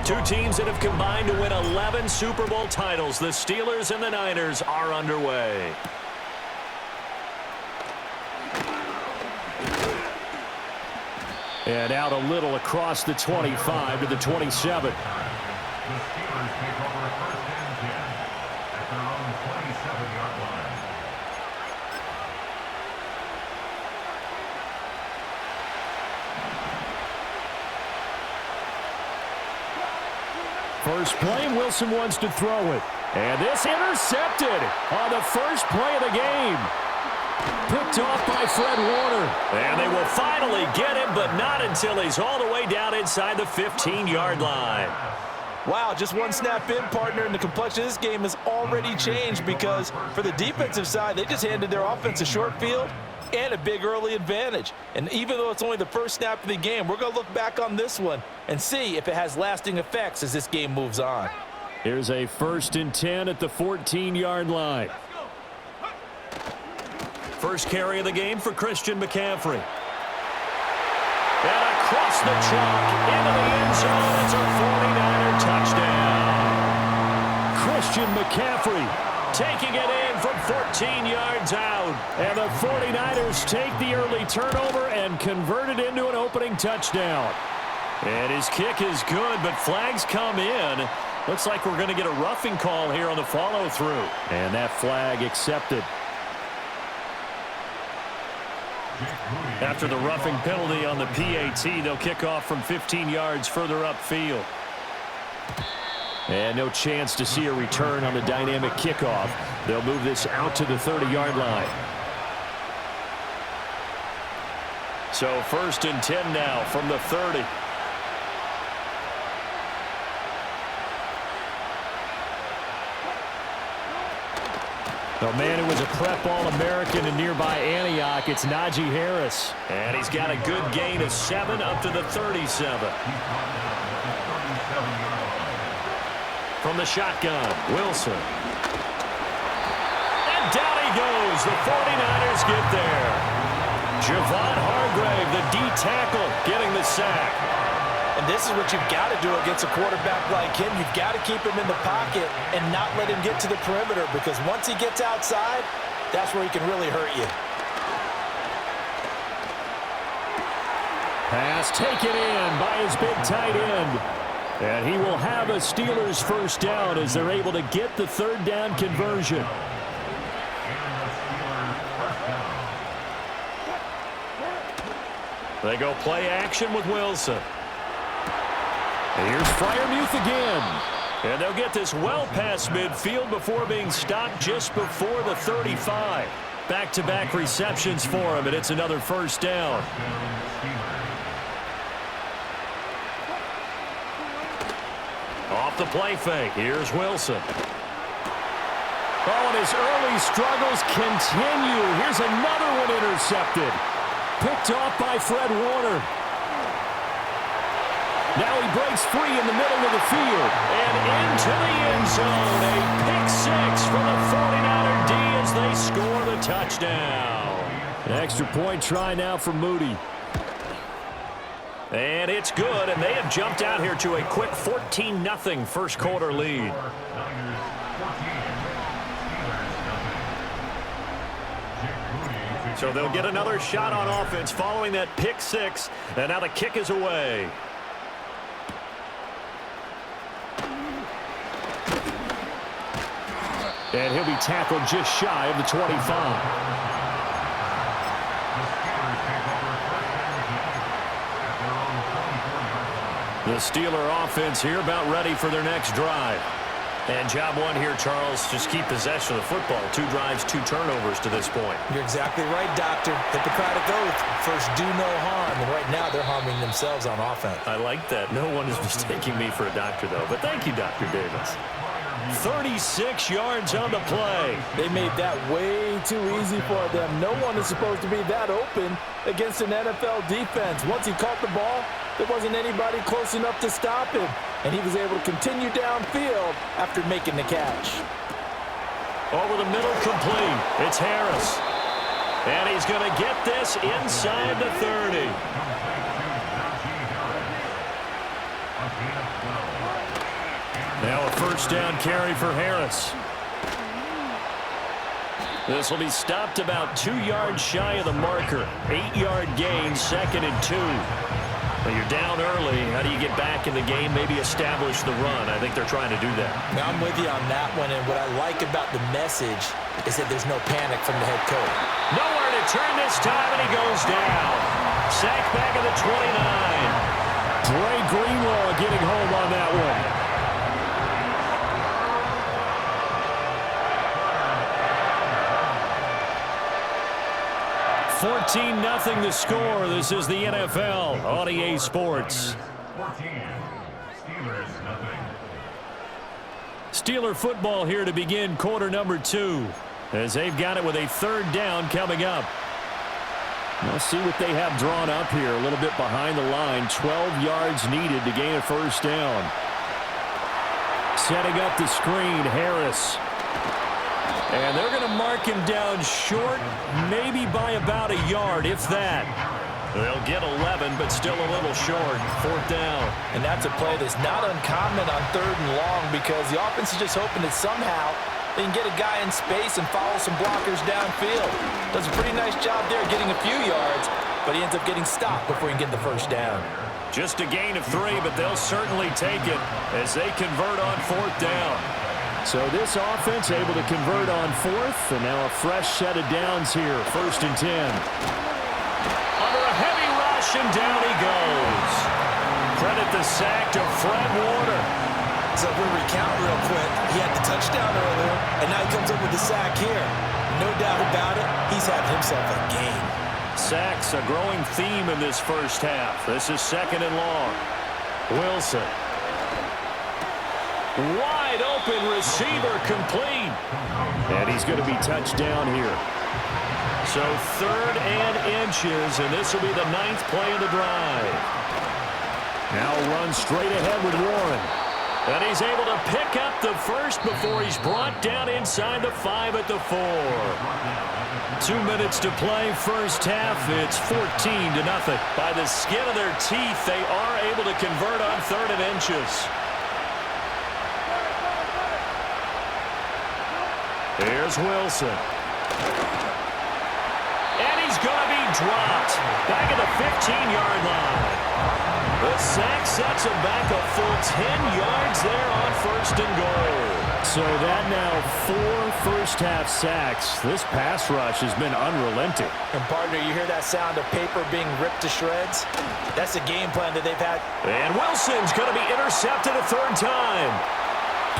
Two teams that have combined to win 11 Super Bowl titles. The Steelers and the Niners are underway. And out a little across the 25 to the 27. The Steelers take over 1st and 10 at their own 27-yard line. First play, Wilson wants to throw it. And this intercepted on the first play of the game. Picked off by Fred Warner. And they will finally get him, but not until he's all the way down inside the 15-yard line. Wow, just one snap in, partner, and the complexion of this game has already changed because for the defensive side, they just handed their offense a short field and a big early advantage. And even though it's only the first snap of the game, we're going to look back on this one and see if it has lasting effects as this game moves on. Here's a 1st and 10 at the 14-yard line. First carry of the game for Christian McCaffrey. And across the chalk into the end zone. It's a 49er touchdown. Christian McCaffrey taking it in from 14 yards out. And the 49ers take the early turnover and convert it into an opening touchdown. And his kick is good, but flags come in. Looks like we're going to get a roughing call here on the follow-through. And that flag accepted. After the roughing penalty on the PAT, they'll kick off from 15 yards further upfield. And no chance to see a return on the dynamic kickoff. They'll move this out to the 30-yard line. So 1st and 10 now from the 30. The man who was a prep All-American in nearby Antioch, it's Najee Harris. And he's got a good gain of 7 up to the 37. From the shotgun, Wilson. And down he goes. The 49ers get there. Javon Hargrave, the D tackle, getting the sack. And this is what you've got to do against a quarterback like him. You've got to keep him in the pocket and not let him get to the perimeter because once he gets outside, that's where he can really hurt you. Pass taken in by his big tight end. And he will have a Steelers first down as they're able to get the 3rd down conversion. They go play action with Wilson. Here's Freiermuth again. And they'll get this well past midfield before being stopped just before the 35. Back-to-back receptions for him, and it's another first down. Off the play fake. Here's Wilson. Oh, and his early struggles continue. Here's another one intercepted. Picked off by Fred Warner. Now he breaks free in the middle of the field. And into the end zone. A pick 6 for the 49er D as they score the touchdown. An extra point try now for Moody. And it's good, and they have jumped out here to a quick 14-0 first quarter lead. So they'll get another shot on offense following that pick 6, and now the kick is away. And he'll be tackled just shy of the 25. The Steeler offense here about ready for their next drive. And job one here, Charles, just keep possession of the football. 2 drives, 2 turnovers to this point. You're exactly right, Doctor. Hippocratic oath. First, do no harm. And right now, they're harming themselves on offense. I like that. No one is mistaking me for a doctor, though. But thank you, Dr. Davis. 36 yards on the play. They made that way too easy for them. No one is supposed to be that open against an NFL defense. Once he caught the ball, there wasn't anybody close enough to stop him. And he was able to continue downfield after making the catch. Over the middle, complete. It's Harris. And he's going to get this inside the 30. Now a first down carry for Harris. This will be stopped about 2 yards shy of the marker. 8-yard gain, 2nd and 2. Well, you're down early. How do you get back in the game? Maybe establish the run. I think they're trying to do that. Now, I'm with you on that one, and what I like about the message is that there's no panic from the head coach. Nowhere to turn this time, and he goes down. Sacked back at the 29. Dre Greenlaw getting home on that one. 14-0 the score. This is the NFL on EA Sports. 14, Steelers nothing. Steeler football here to begin quarter number 2 as they've got it with a 3rd down coming up. Let's see what they have drawn up here. A little bit behind the line. 12 yards needed to gain a 1st down. Setting up the screen, Harris. And they're going to mark him down short, maybe by about a yard, if that. They'll get 11, but still a little short. 4th down. And that's a play that's not uncommon on 3rd and long because the offense is just hoping that somehow they can get a guy in space and follow some blockers downfield. Does a pretty nice job there getting a few yards, but he ends up getting stopped before he can get the 1st down. Just a gain of 3, but they'll certainly take it as they convert on 4th down. So this offense able to convert on 4th, and now a fresh set of downs here. 1st and 10. Under a heavy rush, and down he goes. Credit the sack to Fred Warner. So if we recount real quick, he had the touchdown earlier, and now he comes up with the sack here. No doubt about it, he's having himself a game. Sacks a growing theme in this first half. This is 2nd and long. Wilson. Wide open receiver complete. And he's going to be touched down here. So 3rd and inches, and this will be the 9th play of the drive. Now run straight ahead with Warren. And he's able to pick up the 1st before he's brought down inside the 5 at the 4. 2 minutes to play, first half. It's 14-0. By the skin of their teeth, they are able to convert on 3rd and inches. Here's Wilson. And he's going to be dropped. Back at the 15-yard line. The sack sets him back a full 10 yards there on 1st and goal. So that now 4 first-half sacks. This pass rush has been unrelenting. And, partner, you hear that sound of paper being ripped to shreds? That's the game plan that they've had. And Wilson's going to be intercepted a 3rd time.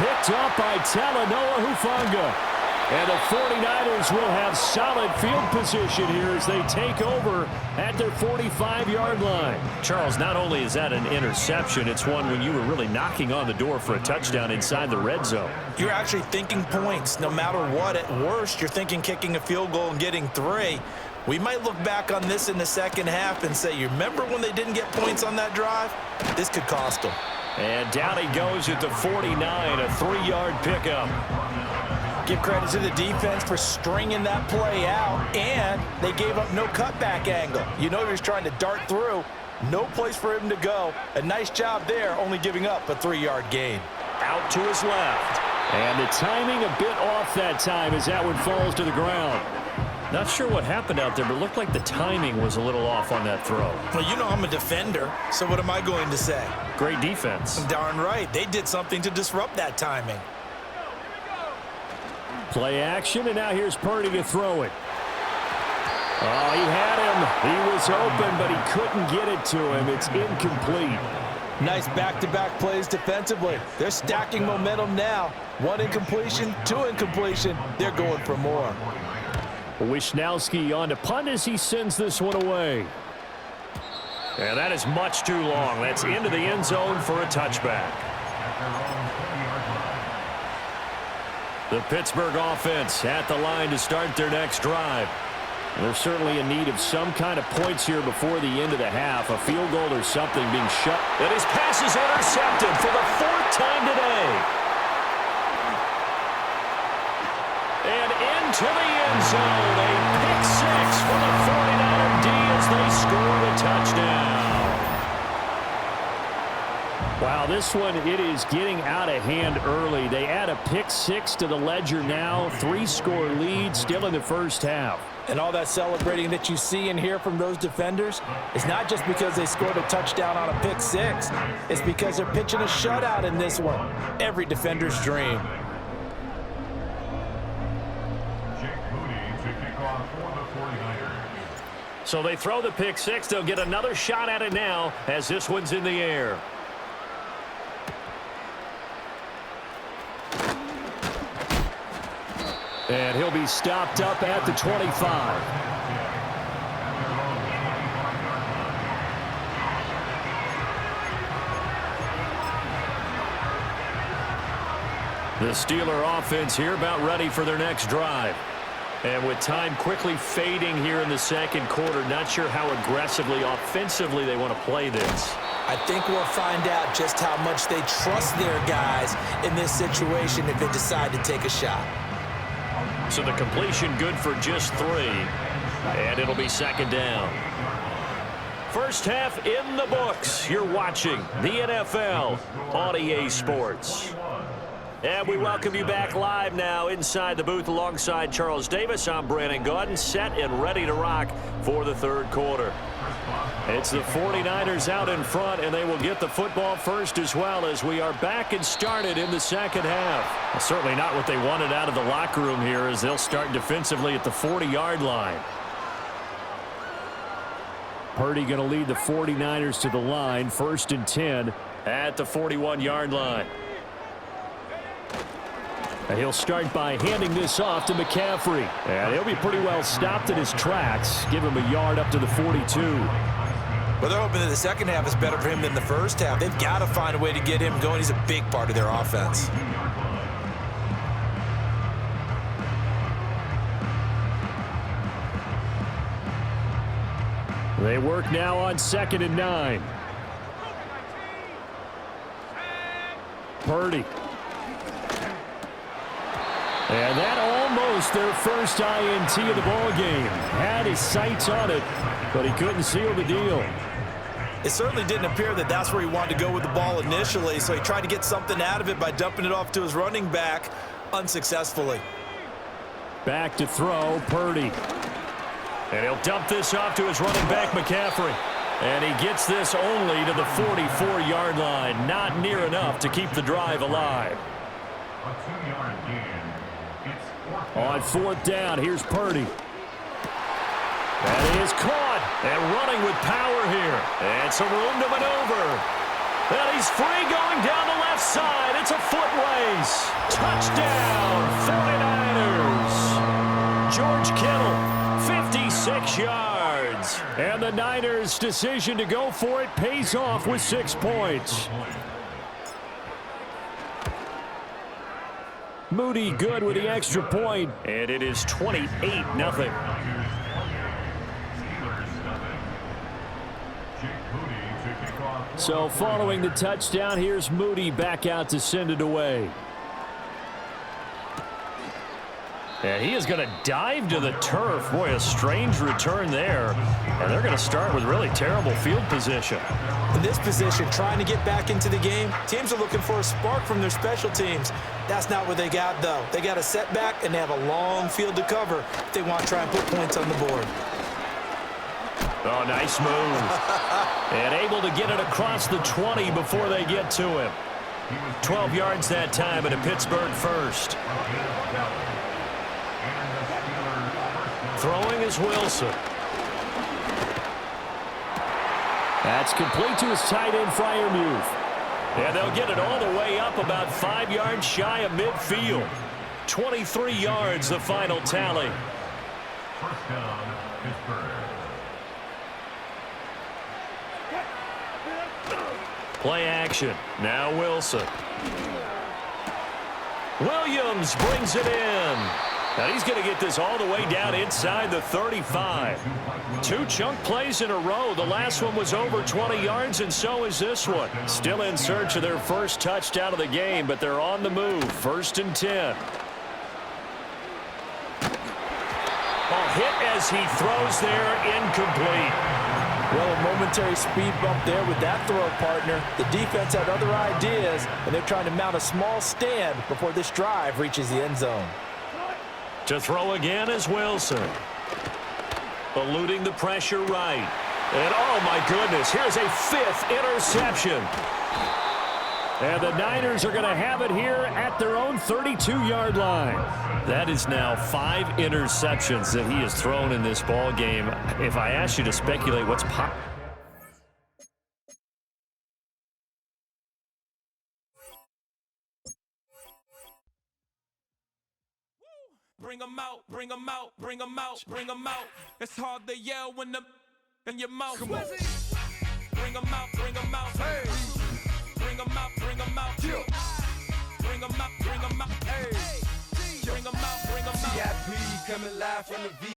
Picked up by Talanoa Hufanga. And the 49ers will have solid field position here as they take over at their 45-yard line. Charles, not only is that an interception, it's one when you were really knocking on the door for a touchdown inside the red zone. You're actually thinking points. No matter what, at worst, you're thinking kicking a field goal and getting 3. We might look back on this in the second half and say, you remember when they didn't get points on that drive? This could cost them. And down he goes at the 49, a 3-yard pickup. Give credit to the defense for stringing that play out, and they gave up no cutback angle. You know he was trying to dart through. No place for him to go. A nice job there, only giving up a 3-yard gain. Out to his left. And the timing a bit off that time as that one falls to the ground. Not sure what happened out there, but it looked like the timing was a little off on that throw. Well, you know I'm a defender, so what am I going to say? Great defense. Darn right. They did something to disrupt that timing. Play action, and now here's Purdy to throw it. Oh, he had him. He was open, but he couldn't get it to him. It's incomplete. Nice back-to-back plays defensively. They're stacking momentum now. 1 incompletion, 2 incompletion. They're going for more. Wisnowski on to punt as he sends this one away. And that is much too long. That's into the end zone for a touchback. The Pittsburgh offense at the line to start their next drive. They're certainly in need of some kind of points here before the end of the half. A field goal or something being shut. And his pass is intercepted for the 4th time today. And into the end zone. A pick 6 for the 49er D as they score a touchdown. Wow, this one, it is getting out of hand early. They add a pick six to the ledger now. 3-score lead still in the first half. And all that celebrating that you see and hear from those defenders is not just because they scored a touchdown on a pick six. It's because they're pitching a shutout in this one. Every defender's dream. Jake Moody to kick off for the 49ers. So they throw the pick six. They'll get another shot at it now as this one's in the air. And he'll be stopped up at the 25. The Steeler offense here about ready for their next drive. And with time quickly fading here in the second quarter, not sure how aggressively, offensively they want to play this. I think we'll find out just how much they trust their guys in this situation if they decide to take a shot. So the completion good for just 3. And it'll be second down. First half in the books. You're watching the NFL on EA Sports. And we welcome you back live now inside the booth alongside Charles Davis. I'm Brandon Gaudin, set and ready to rock for the third quarter. It's the 49ers out in front, and they will get the football first as well as we are back and started in the second half. Well, certainly not what they wanted out of the locker room here as they'll start defensively at the 40-yard line. Purdy going to lead the 49ers to the line, 1st and 10 at the 41-yard line. And he'll start by handing this off to McCaffrey. And he'll be pretty well stopped in his tracks. Give him a yard up to the 42. Well, they're hoping that the second half is better for him than the first half. They've got to find a way to get him going. He's a big part of their offense. They work now on 2nd and 9. Purdy. And that almost their first INT of the ball game. Had his sights on it, but he couldn't seal the deal. It certainly didn't appear that that's where he wanted to go with the ball initially, so he tried to get something out of it by dumping it off to his running back unsuccessful. Back to throw, Purdy. And he'll dump this off to his running back, McCaffrey. And he gets this only to the 44-yard line. Not near enough to keep the drive alive. A 2-yard gain. On 4th down, here's Purdy. That is caught and running with power here. And some room to maneuver. And he's free going down the left side. It's a foot race. Touchdown, 49ers. George Kittle, 56 yards. And the Niners' decision to go for it pays off with 6 points. Moody good with the extra point. And it is 28-0. So following the touchdown, here's Moody back out to send it away. And he is going to dive to the turf. Boy, a strange return there. And they're going to start with really terrible field position. In this position, trying to get back into the game, teams are looking for a spark from their special teams. That's not what they got, though. They got a setback, and they have a long field to cover if they want to try and put points on the board. Oh, nice move. And able to get it across the 20 before they get to him. 12 yards that time and a Pittsburgh first. Throwing is Wilson. That's complete to his tight end, Freiermuth. And they'll get it all the way up about 5 yards shy of midfield. 23 yards, the final tally. First down, Pittsburgh. Play action. Now Wilson. Williams brings it in. Now he's going to get this all the way down inside the 35. 2 chunk plays in a row. The last one was over 20 yards, and so is this one. Still in search of their first touchdown of the game, but they're on the move. 1st and 10. A hit as he throws there, incomplete. Well, a momentary speed bump there with that throw, partner. The defense had other ideas, and they're trying to mount a small stand before this drive reaches the end zone. To throw again is Wilson. Eluding the pressure right. And oh my goodness, here's a 5th interception. And the Niners are going to have it here at their own 32-yard line. That is now 5 interceptions that he has thrown in this ball game. If I asked you to speculate what's Bring them out, bring them out, bring them out, bring them out. It's hard to yell when the in your mouth. Come on. Bring them out, bring them out. Hey. Bring them out, bring them out. Yeah. Bring them out, bring them out. Hey. Bring them out, bring them out. CIP coming live from the V.